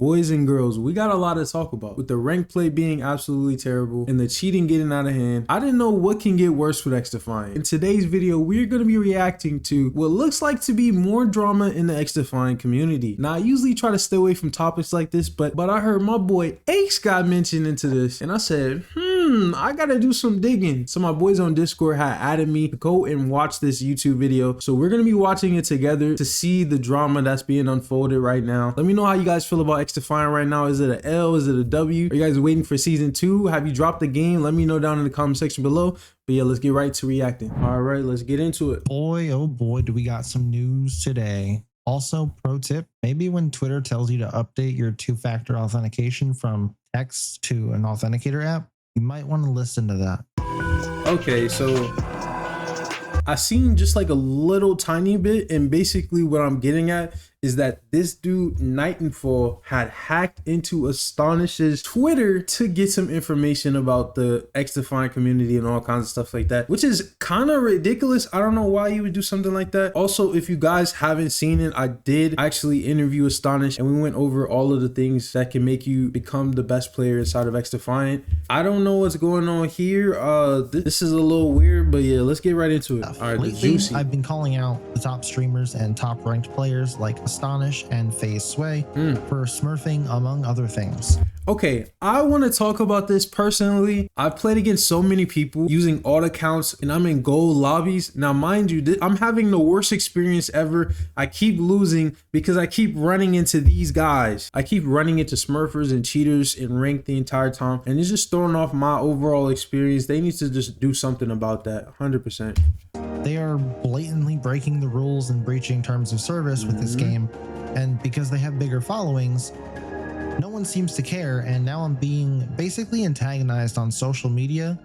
Boys and girls, we got a lot to talk about. With the rank play being absolutely terrible and the cheating getting out of hand, I didn't know what can get worse with XDefiant. In today's video, we're going to be reacting to what looks like to be more drama in the XDefiant community. Now, I usually try to stay away from topics like this, but I heard my boy X got mentioned into this, and I said, I gotta do some digging. So my boys on Discord had added me to go and watch this YouTube video. So we're gonna be watching it together to see the drama that's being unfolded right now. Let me know how you guys feel about XDefiant right now. Is it an L? Is it a W? Are you guys waiting for season 2? Have you dropped the game? Let me know down in the comment section below. But yeah, let's get right to reacting. All right, let's get into it. Boy, oh boy, do we got some news today. Also, pro tip, maybe when Twitter tells you to update your two-factor authentication from text to an authenticator app, you might want to listen to that. Okay, so I seen just like a little tiny bit, and basically what I'm getting at is that this dude NyteFalls had hacked into Astonish's Twitter to get some information about the XDefiant community and all kinds of stuff like that, which is kind of ridiculous. I don't know why you would do something like that. Also, if you guys haven't seen it, I did actually interview Astonish and we went over all of the things that can make you become the best player inside of XDefiant. I don't know what's going on here. This is a little weird, but yeah, let's get right into it. All right, lately, juicy. I've been calling out the top streamers and top ranked players like Astonish and FaZe Sway for smurfing, among other things. Okay, I want to talk about this personally. I've played against so many people using alt accounts and I'm in gold lobbies. Now, mind you, I'm having the worst experience ever. I keep losing because I keep running into these guys. I keep running into smurfers and cheaters in rank the entire time, and it's just throwing off my overall experience. They need to just do something about that, 100%. They are blatantly breaking the rules and breaching terms of service with this game, and because they have bigger followings, no one seems to care. And now I'm being basically antagonized on social media.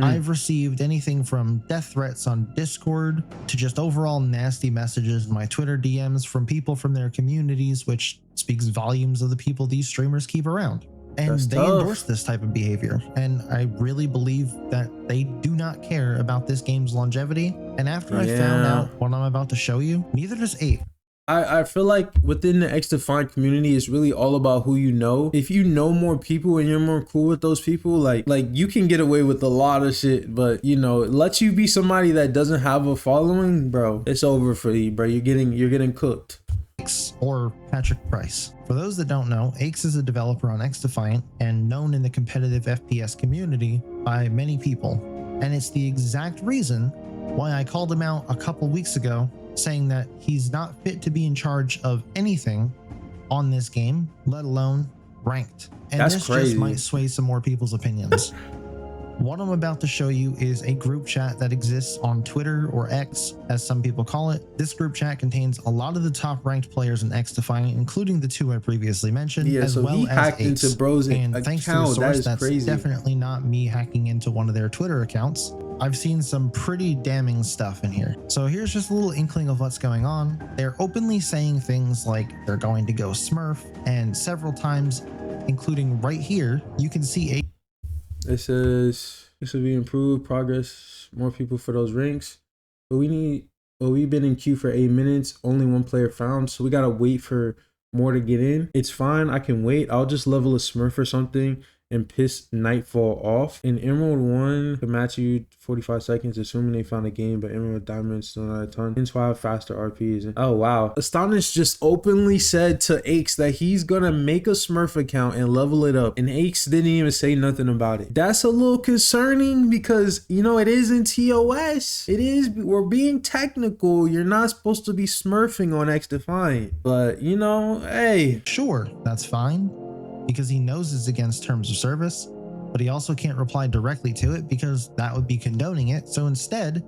I've received anything from death threats on Discord to just overall nasty messages in my Twitter DMs from people from their communities, which speaks volumes of the people these streamers keep around. And they endorse this type of behavior, and I really believe that they do not care about this game's longevity. And after I found out what I'm about to show you, neither does Ape. I feel like within the XDefiant community, it's really all about who you know. If you know more people and you're more cool with those people, like you can get away with a lot of shit. But you know, let you be somebody that doesn't have a following, bro, it's over for you, bro. You're getting cooked. Or Patrick Price. For those that don't know, Aches is a developer on XDefiant and known in the competitive FPS community by many people. And it's the exact reason why I called him out a couple weeks ago, saying that he's not fit to be in charge of anything on this game, let alone ranked. And that's this crazy. Just might sway some more people's opinions. What I'm about to show you is a group chat that exists on Twitter, or X as some people call it. This group chat contains a lot of the top ranked players in XDefiant, including the two I previously mentioned, as so well he hacked as into Bro's and account. thanks to a source that's crazy. Definitely not me hacking into one of their Twitter accounts. I've seen some pretty damning stuff in here. So here's just a little inkling of what's going on. They're openly saying things like they're going to go smurf, and several times, including right here, you can see it says this will be improved progress, more people for those ranks. But we've been in queue for 8 minutes, only one player found, so we gotta wait for more to get in. It's fine, I can wait. I'll just level a smurf or something and piss NyteFalls off. In Emerald 1 to match you 45 seconds, assuming they found a game, but Emerald Diamond still not a ton. Hence why I have faster RPs. And oh wow, Astonish just openly said to Aches that he's gonna make a smurf account and level it up, and Aches didn't even say nothing about it. That's a little concerning because, you know, it is in TOS. It is, we're being technical. You're not supposed to be smurfing on XDefiant, but you know, hey. Sure, that's fine, because he knows it's against terms of service, but he also can't reply directly to it because that would be condoning it. So instead,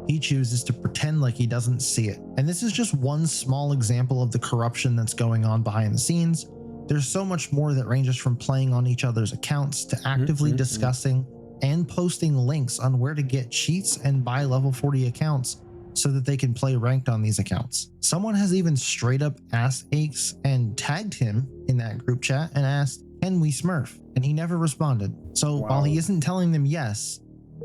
he chooses to pretend like he doesn't see it. And this is just one small example of the corruption that's going on behind the scenes. There's so much more that ranges from playing on each other's accounts to actively discussing and posting links on where to get cheats and buy level 40 accounts so that they can play ranked on these accounts. Someone has even straight up asked Aches and tagged him in that group chat and asked, "Can we smurf?" And he never responded. So while he isn't telling them yes,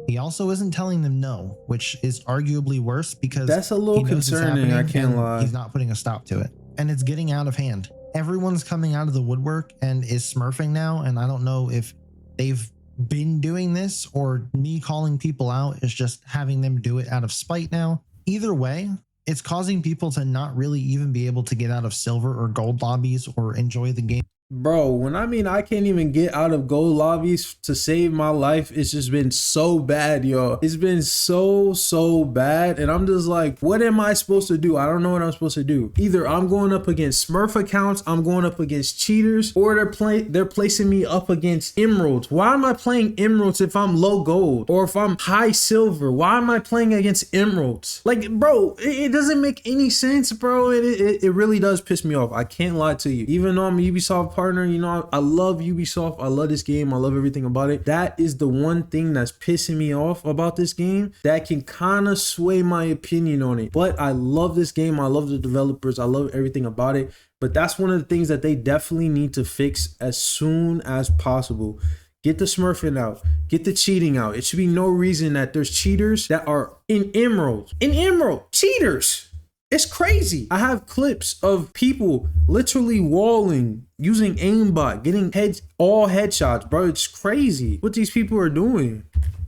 he also isn't telling them no, which is arguably worse because that's a little concerning, I can't lie. He's not putting a stop to it. And it's getting out of hand. everyone's coming out of the woodwork and is smurfing now. And I don't know if they've been doing this or me calling people out is just having them do it out of spite now. Either way, it's causing people to not really even be able to get out of silver or gold lobbies or enjoy the game. Bro, when I mean I can't even get out of gold lobbies to save my life, it's just been so bad, yo. It's been so bad. And I'm just like, what am I supposed to do? I don't know what I'm supposed to do. Either I'm going up against Smurf accounts, I'm going up against cheaters, or they're placing me up against emeralds. Why am I playing emeralds if I'm low gold? Or if I'm high silver? Why am I playing against emeralds? Like, bro, it doesn't make any sense, bro. It really does piss me off. I can't lie to you. Even though I'm a Ubisoft partner, you know, I love Ubisoft. I love this game. I love everything about it. That is the one thing that's pissing me off about this game that can kind of sway my opinion on it. But I love this game. I love the developers. I love everything about it. But that's one of the things that they definitely need to fix as soon as possible. Get the smurfing out. Get the cheating out. It should be no reason that there's cheaters that are in emerald. Cheaters. It's crazy. I have clips of people literally walling, using aimbot, getting all headshots, bro. It's crazy what these people are doing.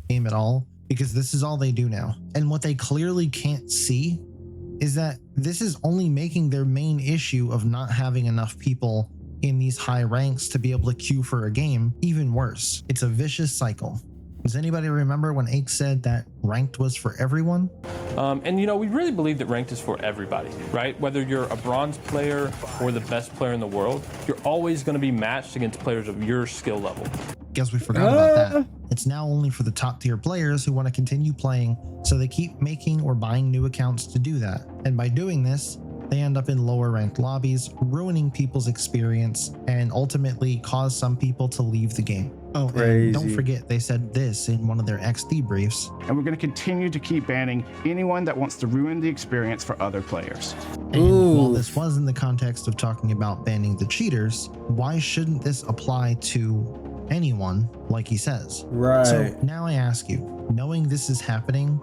Game at all, because this is all they do now. And what they clearly can't see is that this is only making their main issue of not having enough people in these high ranks to be able to queue for a game even worse. It's a vicious cycle. Does anybody remember when Ake said that ranked was for everyone? And you know, we really believe that ranked is for everybody, right? Whether you're a bronze player or the best player in the world, you're always going to be matched against players of your skill level. Guess we forgot about that. It's now only for the top tier players who want to continue playing, so they keep making or buying new accounts to do that. And by doing this, they end up in lower ranked lobbies, ruining people's experience and ultimately cause some people to leave the game. Oh, and don't forget, they said this in one of their XD briefs. And we're going to continue to keep banning anyone that wants to ruin the experience for other players. And while this was in the context of talking about banning the cheaters, why shouldn't this apply to anyone, like he says? Right. So now I ask you, knowing this is happening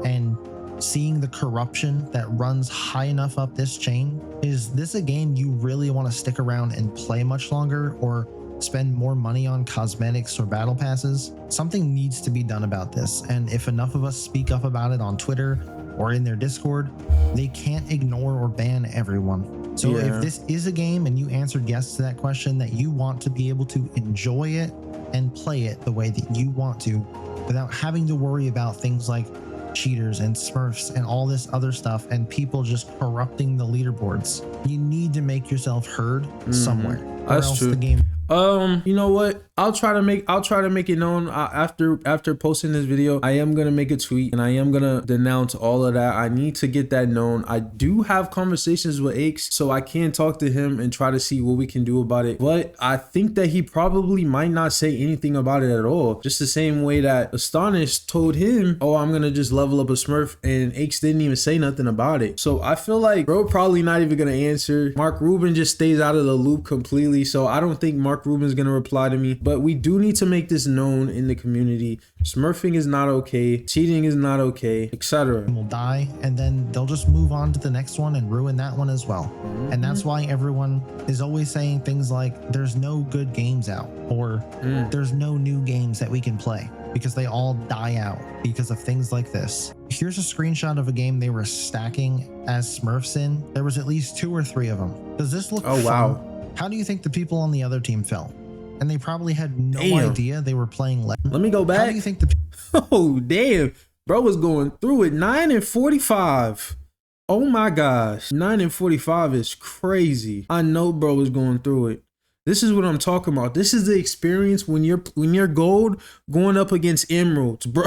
and seeing the corruption that runs high enough up this chain, is this a game you really want to stick around and play much longer, or spend more money on cosmetics or battle passes? Something needs to be done about this, and if enough of us speak up about it on Twitter or in their Discord, they can't ignore or ban everyone. So if this is a game and you answered yes to that question, that you want to be able to enjoy it and play it the way that you want to without having to worry about things like cheaters and smurfs and all this other stuff and people just corrupting the leaderboards, you need to make yourself heard somewhere, or That's else true. the game. You know what? I'll try to make it known after posting this video. I am gonna make a tweet and I am gonna denounce all of that. I need to get that known. I do have conversations with Aches, so I can talk to him and try to see what we can do about it. But I think that he probably might not say anything about it at all. Just the same way that Astonish told him, "Oh, I'm gonna just level up a Smurf," and Aches didn't even say nothing about it. So I feel like bro probably not even gonna answer. Mark Rubin just stays out of the loop completely. So I don't think Mark Rubin's gonna reply to me. But we do need to make this known in the community. Smurfing is not okay. Cheating is not okay, etc. Will die, and then they'll just move on to the next one and ruin that one as well. And that's why everyone is always saying things like there's no good games out, or there's no new games that we can play, because they all die out because of things like this. Here's a screenshot of a game they were stacking as Smurfs in. There was at least 2 or 3 of them. Does this look fun? Wow. How do you think the people on the other team felt? And they probably had no idea they were playing Let me go back. How do you think the Oh, damn. Bro was going through it. 9 and 45. Oh my gosh. 9 and 45 is crazy. I know bro was going through it. This is what I'm talking about. This is the experience when you're gold going up against emeralds, bro.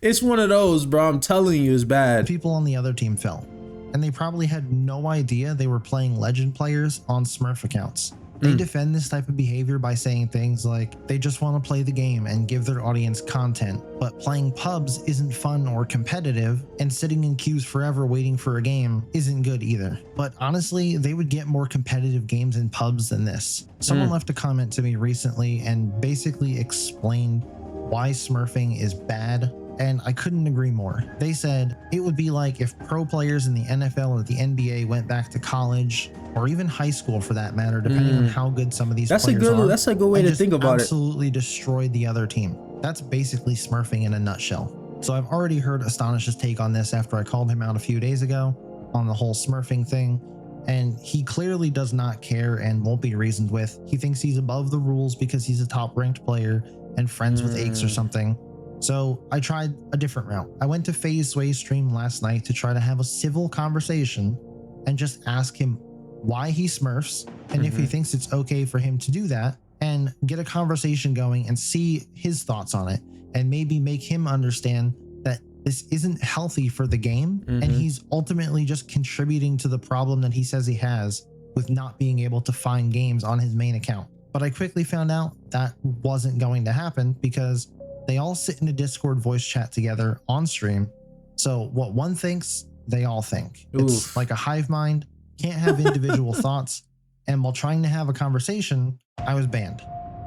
It's one of those, bro. I'm telling you, it's bad. people on the other team felt? And they probably had no idea they were playing legend players on Smurf accounts. They defend this type of behavior by saying things like they just want to play the game and give their audience content, but playing pubs isn't fun or competitive, and sitting in queues forever waiting for a game isn't good either. But honestly, they would get more competitive games in pubs than this. Someone left a comment to me recently and basically explained why smurfing is bad and I couldn't agree more. They said it would be like if pro players in the NFL or the NBA went back to college, or even high school for that matter, depending on how good some of these players are. That's a good way to think about it. Absolutely destroyed the other team. That's basically smurfing in a nutshell. So I've already heard Astonish's take on this after I called him out a few days ago on the whole smurfing thing. And he clearly does not care and won't be reasoned with. He thinks he's above the rules because he's a top ranked player and friends with Aches or something. So I tried a different route. I went to FaZe Sway's stream last night to try to have a civil conversation and just ask him why he smurfs and if he thinks it's okay for him to do that, and get a conversation going and see his thoughts on it, and maybe make him understand that this isn't healthy for the game, and he's ultimately just contributing to the problem that he says he has with not being able to find games on his main account. But I quickly found out that wasn't going to happen because they all sit in a Discord voice chat together on stream. So what one thinks, they all think. It's like a hive mind, can't have individual thoughts. And while trying to have a conversation, I was banned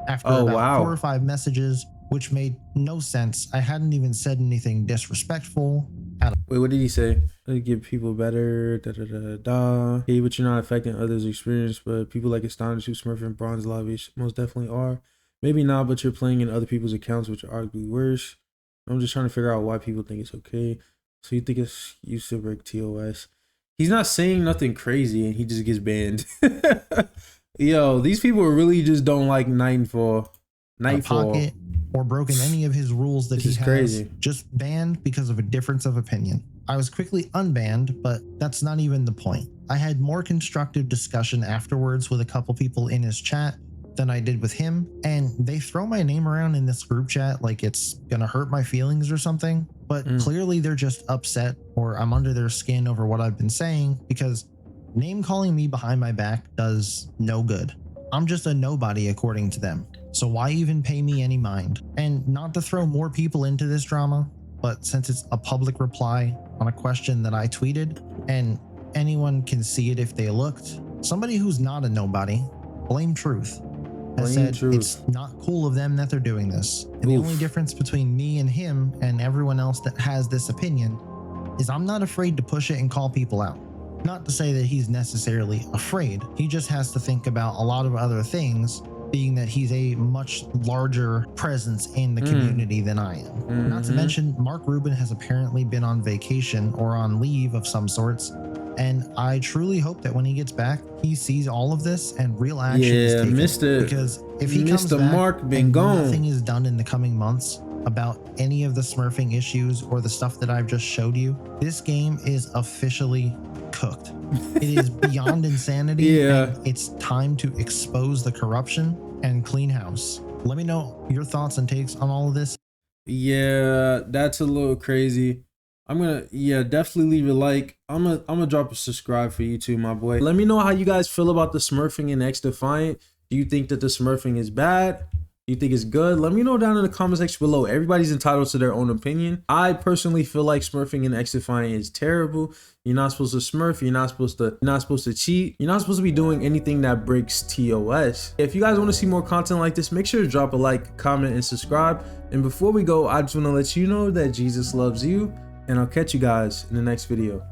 after about 4 or 5 messages, which made no sense. I hadn't even said anything disrespectful. Wait, what did he say? Give people better, Hey, but you're not affecting others' experience, but people like Astonish who smurf in bronze lobbies most definitely are. Maybe not, but you're playing in other people's accounts, which are arguably worse. I'm just trying to figure out why people think it's okay. So you think it's used to break TOS. He's not saying nothing crazy and he just gets banned. Yo, these people really just don't like NyteFalls. Pocket or broken any of his rules that he has. Crazy. Just banned because of a difference of opinion. I was quickly unbanned, but that's not even the point. I had more constructive discussion afterwards with a couple people in his chat than I did with him, and they throw my name around in this group chat like it's gonna hurt my feelings or something, but clearly they're just upset, or I'm under their skin over what I've been saying, because name calling me behind my back does no good. I'm just a nobody according to them. So why even pay me any mind? And not to throw more people into this drama, but since it's a public reply on a question that I tweeted, and anyone can see it if they looked, somebody who's not a nobody, Blame Truth, has said it's not cool of them that they're doing this. And the only difference between me and him and everyone else that has this opinion is I'm not afraid to push it and call people out. Not to say that he's necessarily afraid. He just has to think about a lot of other things, being that he's a much larger presence in the community than I am. Not to mention, Mark Rubin has apparently been on vacation or on leave of some sorts, and I truly hope that when he gets back, he sees all of this and real action is taken. Because if he comes back and nothing is done in the coming months about any of the smurfing issues or the stuff that I've just showed you, this game is officially cooked. It is beyond insanity. And it's time to expose the corruption and clean house. Let me know your thoughts and takes on all of this. Yeah, that's a little crazy. I'm gonna definitely leave a like. I'm gonna drop a subscribe for you too, my boy. Let me know how you guys feel about the smurfing in XDefiant. Do you think that the smurfing is bad? You think it's good? Let me know down in the comment section below. Everybody's entitled to their own opinion. I personally feel like smurfing in XDefiant is terrible. You're not supposed to smurf. You're not supposed to cheat. You're not supposed to be doing anything that breaks TOS. If you guys want to see more content like this, make sure to drop a like, comment, and subscribe. And before we go, I just want to let you know that Jesus loves you, and I'll catch you guys in the next video.